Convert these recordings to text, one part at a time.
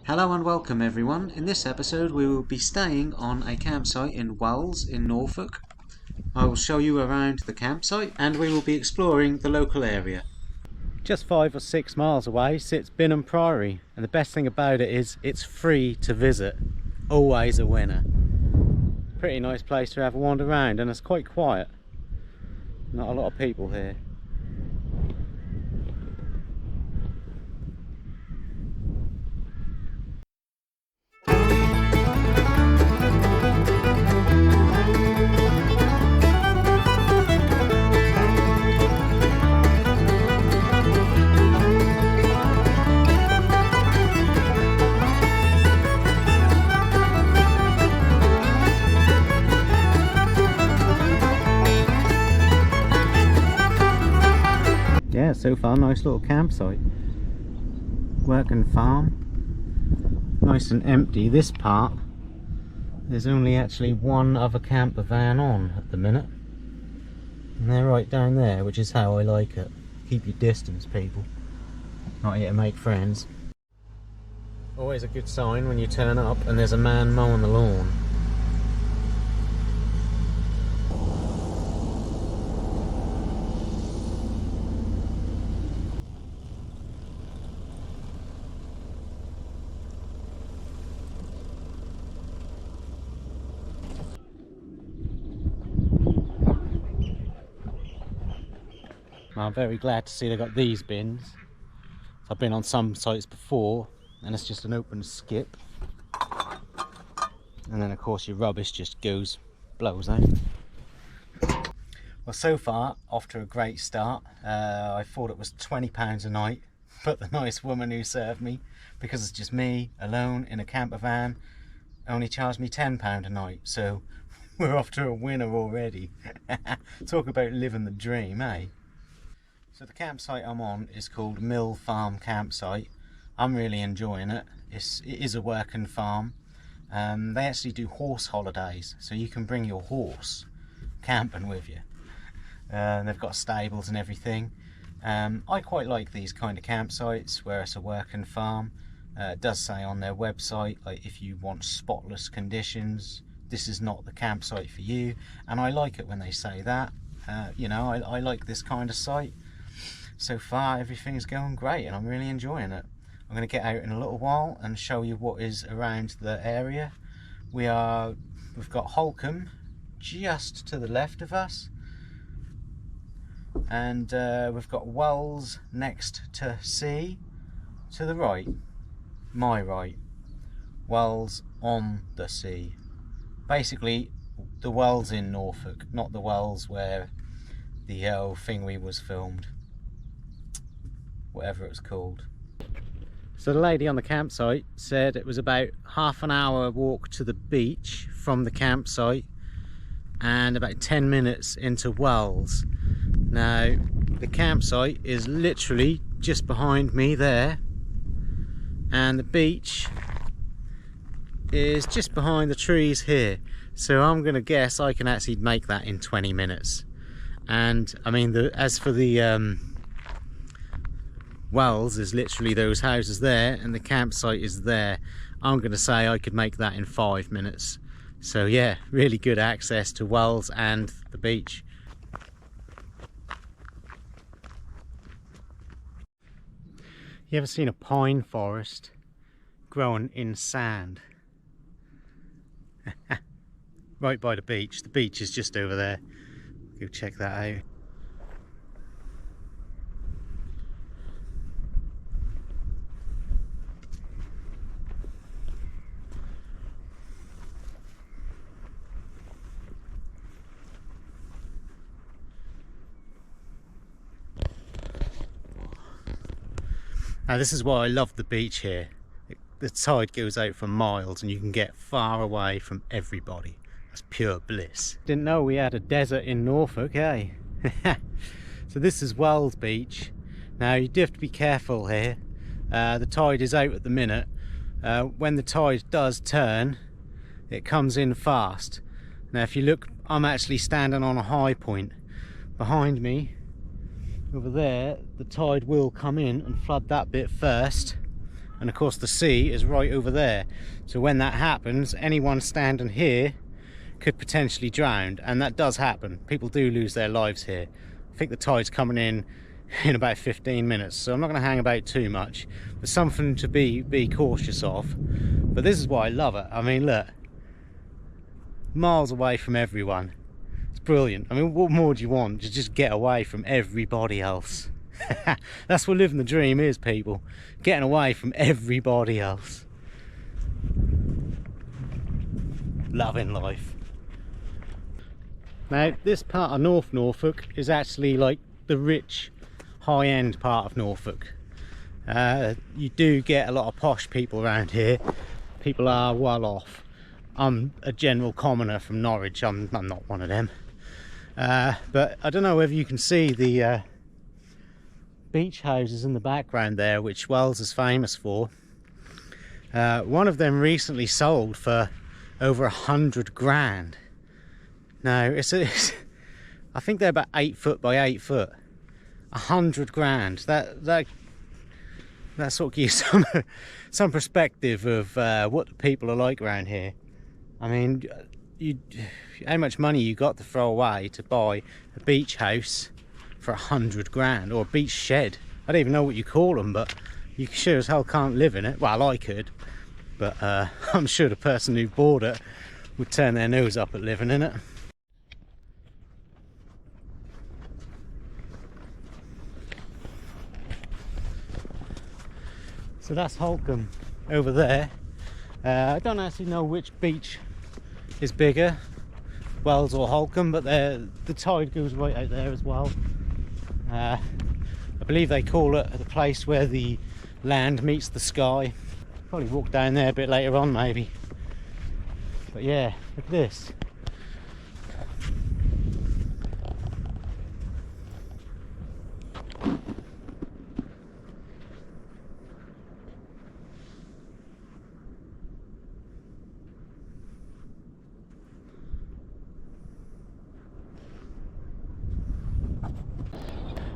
Hello and welcome everyone. In this episode we will be staying on a campsite in Wells in Norfolk. I will show you around the campsite and we will be exploring the local area. Just 5 or 6 miles away sits Binham Priory, and the best thing about it is it's free to visit. Always a winner. Pretty nice place to have a wander around, and it's quite quiet. Not a lot of people here. Yeah, so far nice little campsite. Working farm. Nice and empty. This part, there's only actually one other camper van on at the minute. And they're right down there, which is how I like it. Keep your distance, people. Not here to make friends. Always a good sign when you turn up and there's a man mowing the lawn. I'm very glad to see they got these bins. I've been on some sites before and it's just an open skip, and then of course your rubbish just blows out. Well, so far off to a great start. I thought it was £20 a night, but the nice woman who served me, because it's just me alone in a camper van, only charged me £10 a night, so we're off to a winner already. Talk about living the dream, eh? So the campsite I'm on is called Mill Farm Campsite. I'm really enjoying it. It is a working farm. They actually do horse holidays, so you can bring your horse camping with you. They've got stables and everything. I quite like these kind of campsites where it's a working farm. It does say on their website, like, if you want spotless conditions, this is not the campsite for you. And I like it when they say that. You know, I like this kind of site. So far everything's going great and I'm really enjoying it. I'm going to get out in a little while and show you what is around the area. We've got Holkham just to the left of us, and we've got Wells next to sea to the right, my right. Wells on the sea. Basically the Wells in Norfolk, not the Wells where the thingy was filmed. Whatever it was called. So the lady on the campsite said it was about half an hour walk to the beach from the campsite and about 10 minutes into Wells. Now the campsite is literally just behind me there, and the beach is just behind the trees here. So I'm gonna guess I can actually make that in 20 minutes. And I mean, as for the Wells is literally those houses there, and the campsite is there. I'm going to say I could make that in 5 minutes. So yeah, really good access to Wells and the beach. You ever seen a pine forest growing in sand? Right by the beach. The beach is just over there. Go check that out. Now this is why I love the beach here. The tide goes out for miles and you can get far away from everybody. That's pure bliss. Didn't know we had a desert in Norfolk, eh? So this is Wells Beach. Now you do have to be careful here. The tide is out at the minute. When the tide does turn, it comes in fast. Now if you look, I'm actually standing on a high point. Behind me over there, the tide will come in and flood that bit first, and of course the sea is right over there. So when that happens, anyone standing here could potentially drown, and that does happen. People do lose their lives here. I think the tide's coming in about 15 minutes, so I'm not going to hang about too much. There's something to be cautious of, but this is why I love it. I mean, look, miles away from everyone. It's brilliant. I mean, what more do you want? Just get away from everybody else. That's what living the dream is, people. Getting away from everybody else. Loving life. Now, this part of North Norfolk is actually like the rich, high-end part of Norfolk. You do get a lot of posh people around here. People are well off. I'm a general commoner from Norwich. I'm not one of them. But I don't know whether you can see the beach houses in the background there, which Wells is famous for. One of them recently sold for over 100 grand. Now I think they're about 8 foot by 8 foot. 100 grand. That sort of gives some perspective of what the people are like around here. I mean, how much money you got to throw away to buy a beach house for 100 grand, or a beach shed? I don't even know what you call them, but you sure as hell can't live in it. Well, I could, but I'm sure the person who bought it would turn their nose up at living in it. So that's Holkham over there. I don't actually know which beach is bigger, Wells or Holkham, but the tide goes right out there as well. I believe they call it the place where the land meets the sky. Probably walk down there a bit later on maybe. But yeah, look at this.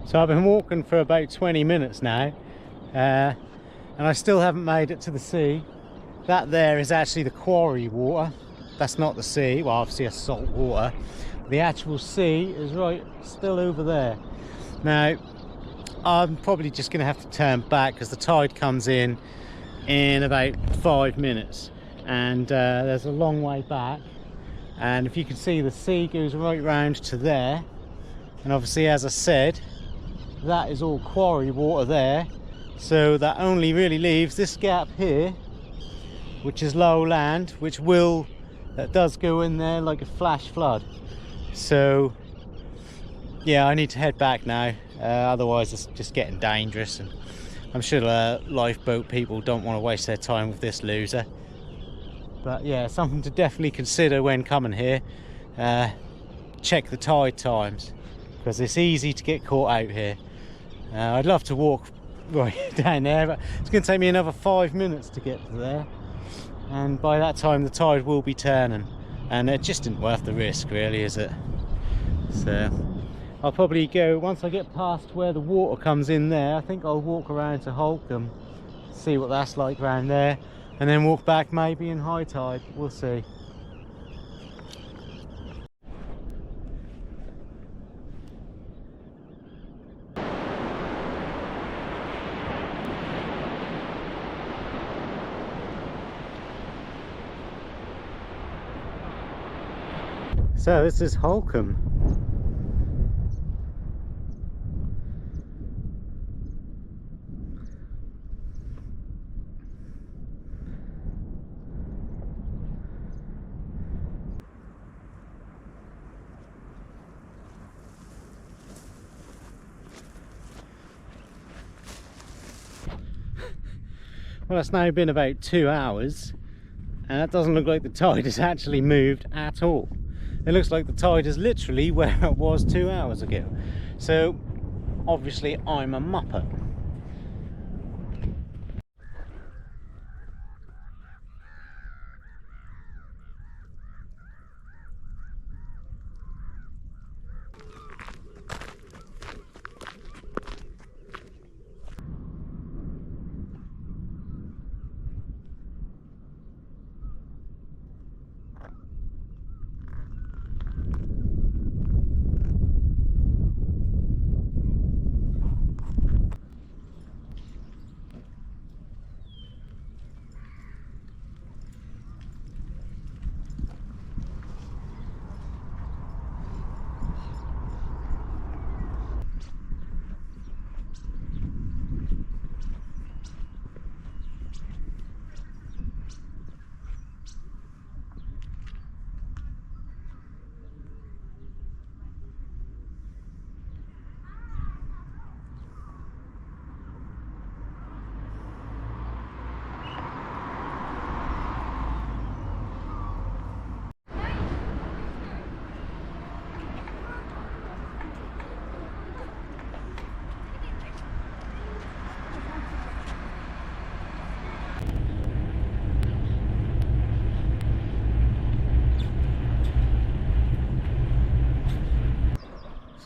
So I've been walking for about 20 minutes now, and I still haven't made it to the sea. That there is actually the quarry water. That's not the sea. Well, obviously it's salt water. The actual sea is right still over there. Now, I'm probably just going to have to turn back because the tide comes in about 5 minutes, and there's a long way back. And if you can see, the sea goes right round to there, and obviously, as I said, that is all quarry water there, so that only really leaves this gap here, which is low land, that does go in there like a flash flood. So yeah, I need to head back now, otherwise it's just getting dangerous, and I'm sure the lifeboat people don't want to waste their time with this loser. But yeah, something to definitely consider when coming here. Check the tide times, because it's easy to get caught out here. I'd love to walk right down there, but it's going to take me another 5 minutes to get to there, and by that time the tide will be turning, and it just isn't worth the risk, really, is it? So I'll probably go, once I get past where the water comes in there, I think I'll walk around to Holkham, see what that's like around there, and then walk back maybe in high tide. We'll see. So this is Holkham. Well, it's now been about 2 hours, and it doesn't look like the tide has actually moved at all. It looks like the tide is literally where it was 2 hours ago. So obviously I'm a muppet.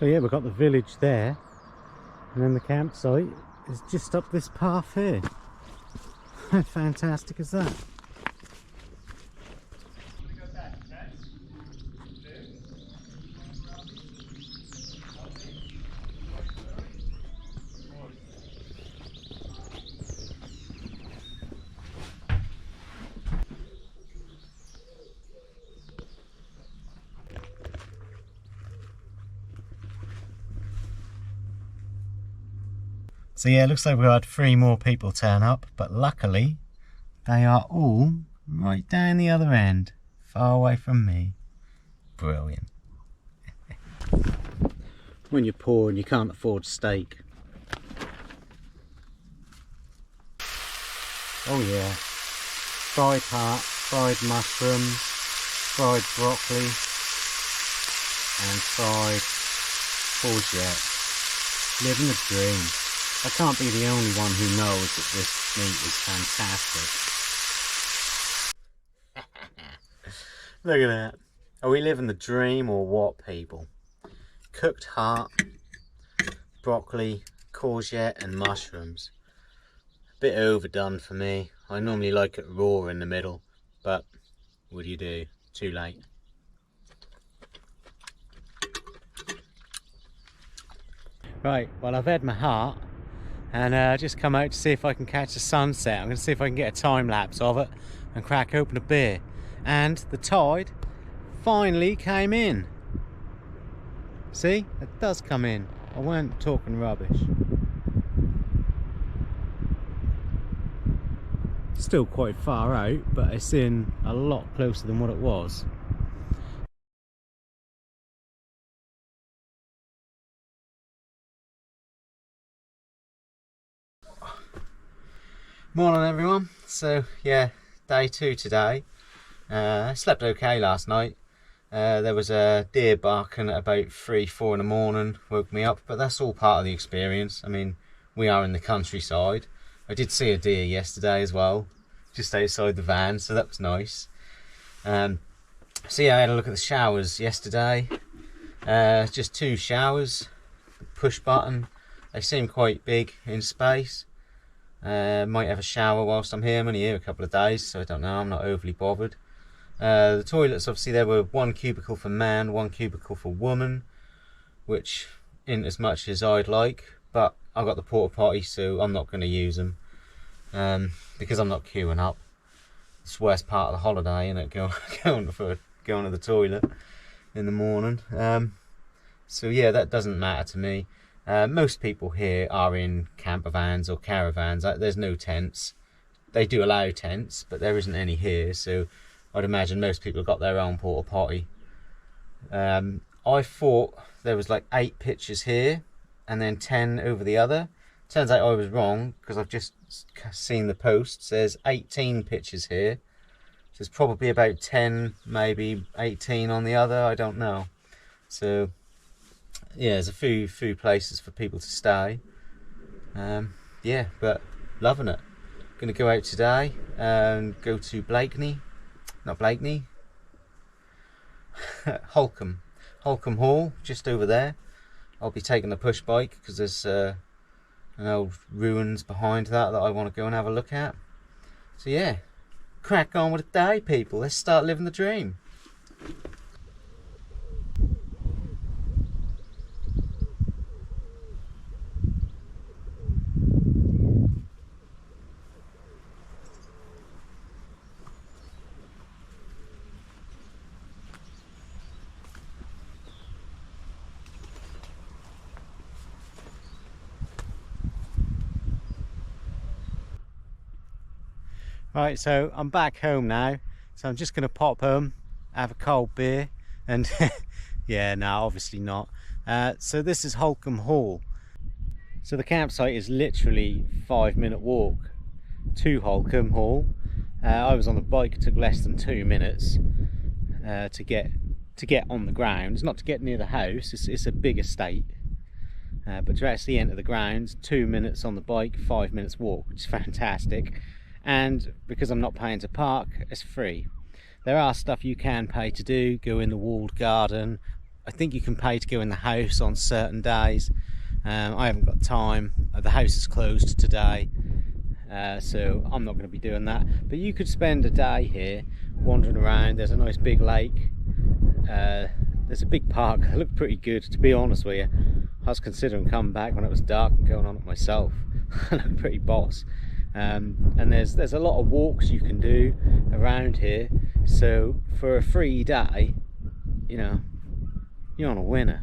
So yeah, we've got the village there, and then the campsite is just up this path here. How fantastic is that? So yeah, it looks like we had 3 more people turn up, but luckily they are all right down the other end, far away from me. Brilliant. When you're poor and you can't afford steak. Oh yeah, fried heart, fried mushrooms, fried broccoli and fried courgette. Living the dream. I can't be the only one who knows that this meat is fantastic. Look at that. Are we living the dream or what, people? Cooked heart, broccoli, courgette and mushrooms. A bit overdone for me. I normally like it raw in the middle, but what do you do? Too late. Right, well I've had my heart and just come out to see if I can catch the sunset. I'm going to see if I can get a time lapse of it and crack open a beer. And the tide finally came in. See, it does come in. I weren't talking rubbish. Still quite far out, but it's in a lot closer than what it was. Morning everyone. So yeah, day 2 today. I slept okay last night. There was a deer barking at about 3-4 in the morning, woke me up, but that's all part of the experience. I mean, we are in the countryside. I did see a deer yesterday as well, just outside the van, so that was nice. So yeah, I had a look at the showers yesterday. Just 2 showers, push button. They seem quite big in space. Might have a shower whilst I'm here. I'm only here a couple of days, so I don't know, I'm not overly bothered. The toilets, obviously there were 1 cubicle for man, 1 cubicle for woman, which isn't as much as I'd like, but I've got the porta potty, so I'm not going to use them, because I'm not queuing up. It's the worst part of the holiday, isn't it, going to the toilet in the morning. So yeah, that doesn't matter to me. Most people here are in campervans or caravans. There's no tents. They do allow tents, but there isn't any here, so I'd imagine most people have got their own porta potty. I thought there was like 8 pitches here and then 10 over the other. Turns out I was wrong, because I've just seen the post. It says 18 pitches here. So there's probably about 10, maybe 18 on the other, I don't know. So yeah, there's a few places for people to stay. Yeah, but loving it. Gonna go out today and go to Holkham Hall, just over there. I'll be taking the push bike because there's an old ruins behind that I want to go and have a look at. So yeah, crack on with the day, people. Let's start living the dream. Right, so I'm back home now, so I'm just going to pop home, have a cold beer, and yeah, no, obviously not. So this is Holkham Hall. So the campsite is literally 5-minute walk to Holkham Hall. I was on the bike, it took less than 2 minutes to get on the grounds, not to get near the house. It's a big estate, but to actually enter the grounds, 2 minutes on the bike, 5 minutes walk, which is fantastic. And because I'm not paying to park, it's free. There are stuff you can pay to do, go in the walled garden, I think you can pay to go in the house on certain days. I haven't got time. The house is closed today, so I'm not going to be doing that. But you could spend a day here wandering around. There's a nice big lake. There's a big park. It looked pretty good, to be honest with you. I was considering coming back when it was dark and going on it myself. I looked pretty boss. And there's a lot of walks you can do around here. So for a free day, you know, you're on a winner.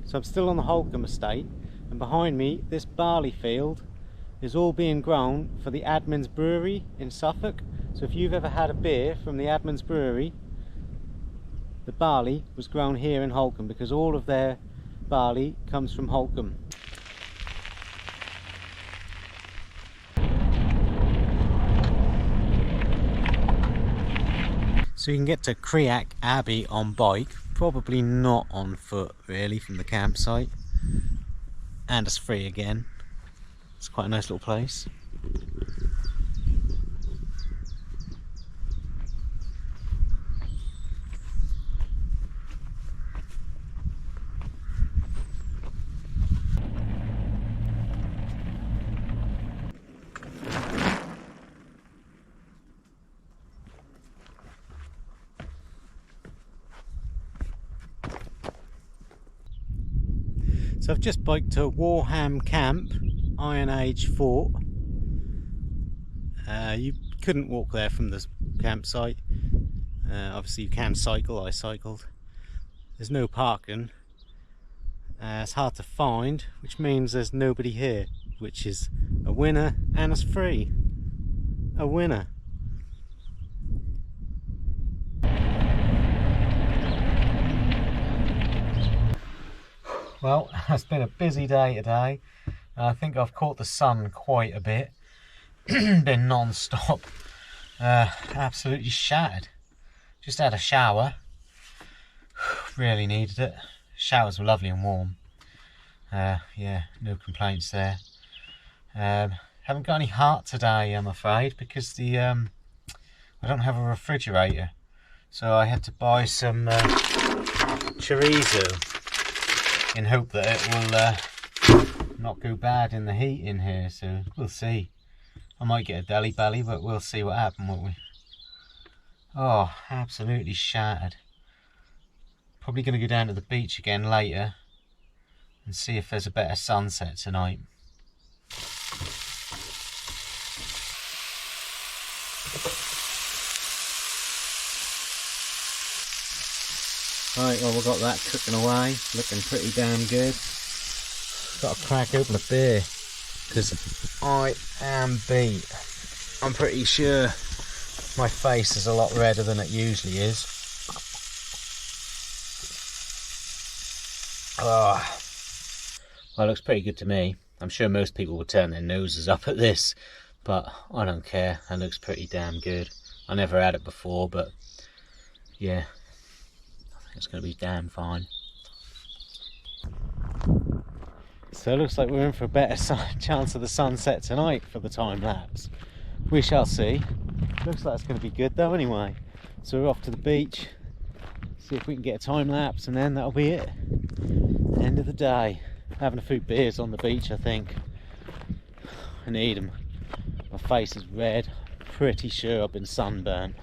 So I'm still on the Holkham estate, and behind me this barley field is all being grown for the Admin's Brewery in Suffolk. So if you've ever had a beer from the Admin's Brewery, the barley was grown here in Holkham, because all of their barley comes from Holkham. So you can get to Creac Abbey on bike, probably not on foot really, from the campsite, and it's free again. It's quite a nice little place. So I've just biked to Warham Camp, Iron Age Fort. You couldn't walk there from the campsite. Obviously you can cycle, I cycled. There's no parking. It's hard to find, which means there's nobody here, which is a winner, and it's free. A winner. Well, it's been a busy day today. I think I've caught the sun quite a bit. Been non-stop. Absolutely shattered. Just had a shower. Really needed it. Showers were lovely and warm. Yeah, no complaints there. Haven't got any heart today, I'm afraid, because I don't have a refrigerator. So I had to buy some chorizo, in hope that it will not go bad in the heat in here. So we'll see. I might get a deli belly, but we'll see what happens, won't we? Oh, absolutely shattered. Probably going to go down to the beach again later and see if there's a better sunset tonight. Right, well, we've got that cooking away, looking pretty damn good. Got to crack open a beer, because I am beat. I'm pretty sure my face is a lot redder than it usually is. Oh, well, it looks pretty good to me. I'm sure most people would turn their noses up at this, but I don't care. It looks pretty damn good. I never had it before, but yeah, it's going to be damn fine. So it looks like we're in for a better chance of the sunset tonight for the time lapse. We shall see. Looks like it's going to be good though anyway. So we're off to the beach, see if we can get a time lapse, and then that'll be it. End of the day. Having a few beers on the beach, I think. I need them. My face is red. Pretty sure I've been sunburnt.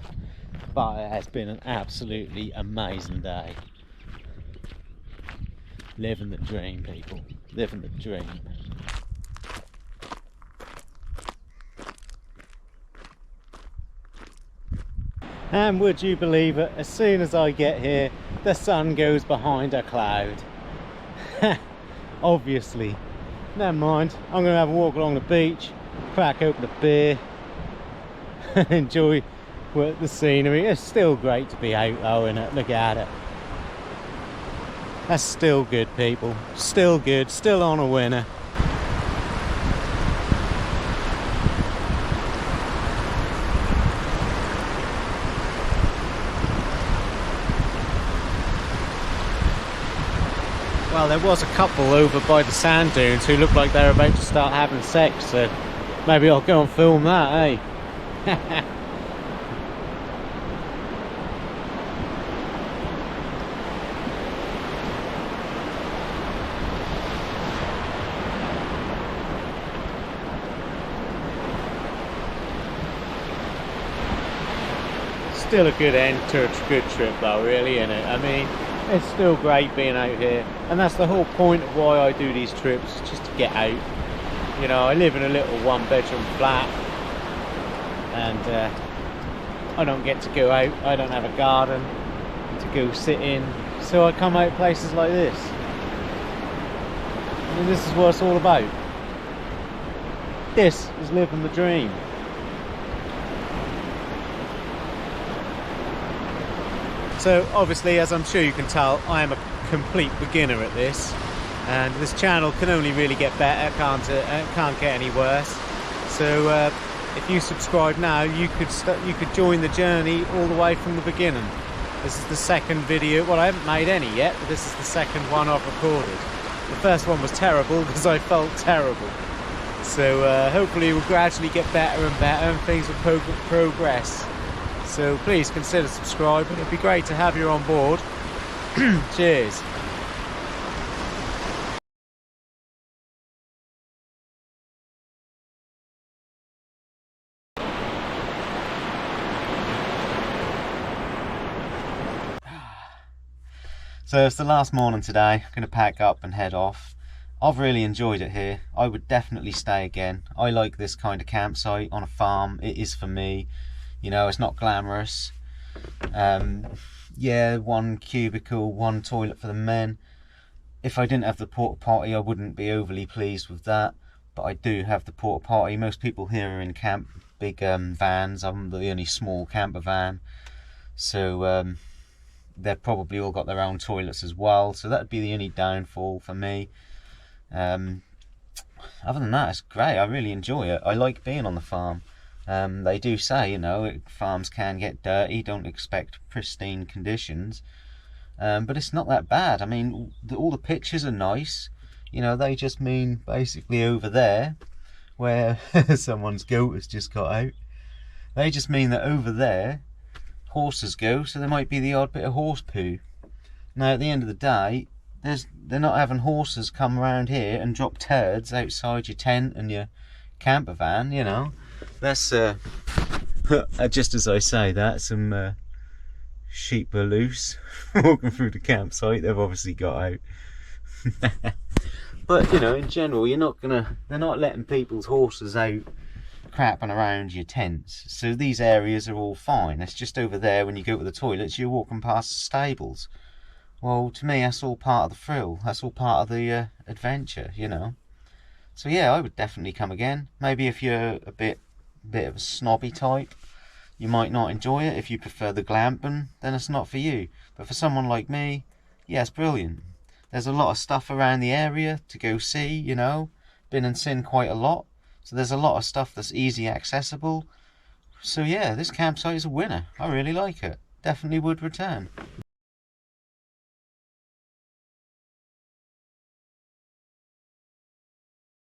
But it has been an absolutely amazing day. Living the dream, people. Living the dream. And would you believe it, as soon as I get here, the sun goes behind a cloud. Obviously. Never mind, I'm going to have a walk along the beach, crack open a beer, and enjoy the scenery. It's still great to be out though, innit? Look at it. That's still good, people. Still good, still on a winner. Well, there was a couple over by the sand dunes who looked like they were about to start having sex, so maybe I'll go and film that, eh? Still a good end to a good trip though, really, isn't it? I mean, it's still great being out here, and that's the whole point of why I do these trips, just to get out. You know, I live in a little one-bedroom flat, and I don't get to go out. I don't have a garden to go sit in, so I come out places like this. I mean, this is what it's all about. This is living the dream. So obviously, as I'm sure you can tell, I am a complete beginner at this, and this channel can only really get better, can't get any worse. So if you subscribe now, you could join the journey all the way from the beginning. This is the second video. Well, I haven't made any yet, but this is the second one I've recorded. The first one was terrible because I felt terrible. So hopefully we'll gradually get better and better, and things will progress. So please consider subscribing. It'd be great to have you on board. Cheers. So it's the last morning today. I'm going to pack up and head off. I've really enjoyed it here. I would definitely stay again. I like this kind of campsite on a farm. It is for me. You know, it's not glamorous. Yeah, one cubicle, one toilet for the men. If I didn't have the porta potty, I wouldn't be overly pleased with that. But I do have the porta potty. Most people here are in big vans. I'm the only small camper van. So they've probably all got their own toilets as well. So that'd be the only downfall for me. Other than that, it's great. I really enjoy it. I like being on the farm. They do say, you know, farms can get dirty, don't expect pristine conditions, but it's not that bad. I mean, all the pictures are nice, you know. They just mean basically over there where someone's goat has just got out, they just mean that over there horses go, so there might be the odd bit of horse poo. Now at the end of the day, they're not having horses come around here and drop turds outside your tent and your camper van, you know. That's just as I say that, some sheep are loose walking through the campsite. They've obviously got out. But you know, in general, they're not letting people's horses out crapping around your tents. So these areas are all fine. It's just over there when you go to the toilets, you're walking past the stables. Well, to me, that's all part of the thrill. That's all part of the adventure, you know. So yeah, I would definitely come again. Maybe if you're a bit of a snobby type, you might not enjoy it. If you prefer the glamping, then it's not for you. But for someone like me, yeah, it's brilliant. There's a lot of stuff around the area to go see, you know. Been and seen quite a lot. So there's a lot of stuff that's easy accessible. So yeah, this campsite is a winner. I really like it. Definitely would return.